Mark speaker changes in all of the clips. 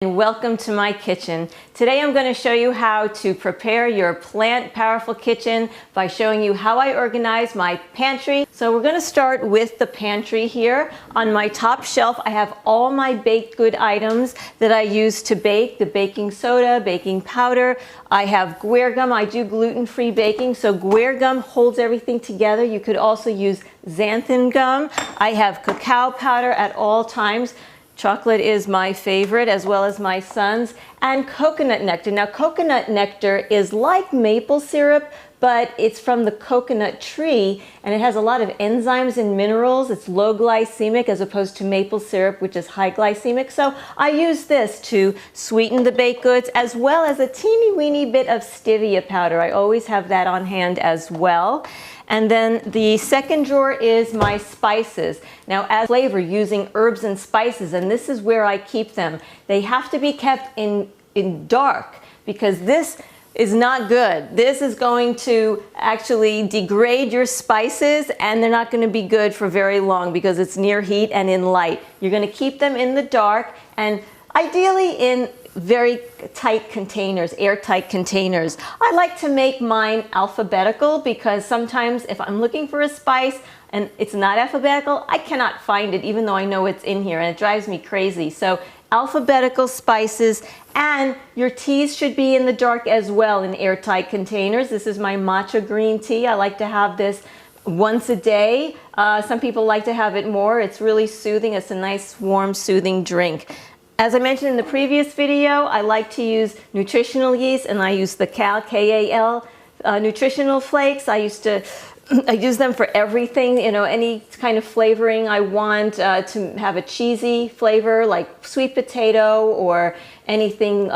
Speaker 1: And welcome to my kitchen. Today I'm going to show you how to prepare your plant powerful kitchen by showing you how I organize my pantry. So we're going to start with the pantry here. On my top shelf I have all my baked good items that I use to bake, the baking soda, baking powder. I have guar gum. I do gluten-free baking, so guar gum holds everything together. You could also use xanthan gum. I have cacao powder at all times. Chocolate is my favorite, as well as my son's, and coconut nectar. Now, coconut nectar is like maple syrup, but it's from the coconut tree, and it has a lot of enzymes and minerals. It's low glycemic as opposed to maple syrup, which is high glycemic. So I use this to sweeten the baked goods, as well as a teeny weeny bit of stevia powder. I always have that on hand as well. And then the second drawer is my spices. Now, as flavor, using herbs and spices, and this is where I keep them. They have to be kept in dark, because this is not good. This is going to actually degrade your spices, and they're not going to be good for very long because it's near heat and in light. You're going to keep them in the dark, and ideally in very tight containers, airtight containers. I like to make mine alphabetical because sometimes if I'm looking for a spice and it's not alphabetical, I cannot find it even though I know it's in here, and it drives me crazy. So alphabetical spices, and your teas should be in the dark as well in airtight containers. This is my Matcha Green Tea. I like to have this once a day. Some people like to have it more. It's really soothing. It's a nice, warm, soothing drink. As I mentioned in the previous video, I like to use nutritional yeast, and I use the K-A-L nutritional flakes. I use them for everything, you know, any kind of flavoring I want to have a cheesy flavor like sweet potato or anything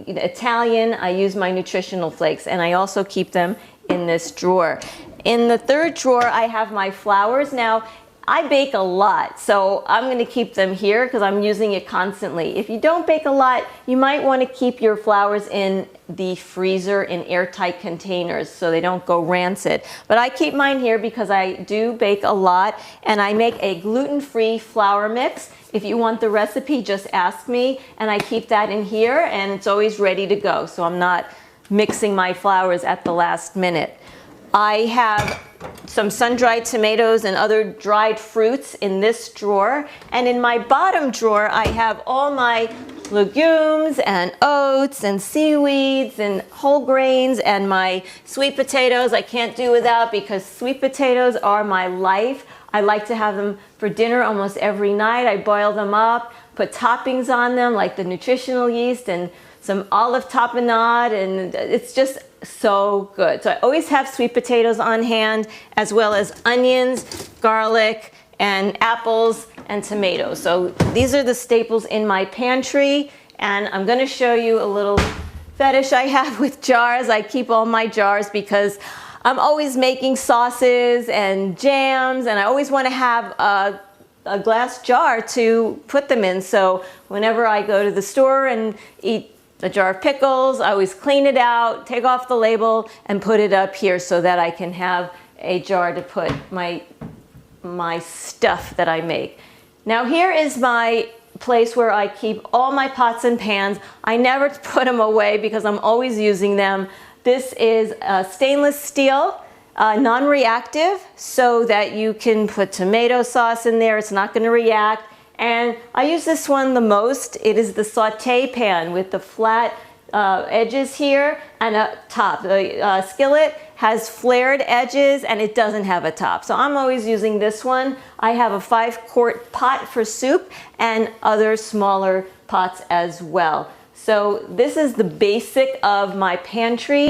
Speaker 1: Italian. I use my nutritional flakes, and I also keep them in this drawer. In the third drawer, I have my flours. Now, I bake a lot, so I'm going to keep them here because I'm using it constantly. If you don't bake a lot, you might want to keep your flours in the freezer in airtight containers so they don't go rancid. But I keep mine here because I do bake a lot, and I make a gluten-free flour mix. If you want the recipe, just ask me, and I keep that in here, and it's always ready to go, so I'm not mixing my flours at the last minute. I have some sun-dried tomatoes and other dried fruits in this drawer, and in my bottom drawer I have all my legumes and oats and seaweeds and whole grains and my sweet potatoes I can't do without, because sweet potatoes are my life. I like to have them for dinner almost every night. I boil them up, put toppings on them like the nutritional yeast and some olive tapenade, and it's just so good. So I always have sweet potatoes on hand, as well as onions, garlic, and apples and tomatoes. So these are the staples in my pantry, and I'm going to show you a little fetish I have with jars. I keep all my jars because I'm always making sauces and jams, and I always want to have a glass jar to put them in. So whenever I go to the store and eat a jar of pickles, I always clean it out, take off the label, and put it up here so that I can have a jar to put my stuff that I make. Now here is my place where I keep all my pots and pans. I never put them away because I'm always using them. This is stainless steel, non-reactive, so that you can put tomato sauce in there. It's not going to react. And I use this one the most. It is the saute pan with the flat edges here and a top. The skillet has flared edges and it doesn't have a top. So I'm always using this one. I have a 5-quart pot for soup and other smaller pots as well. So this is the basic of my pantry.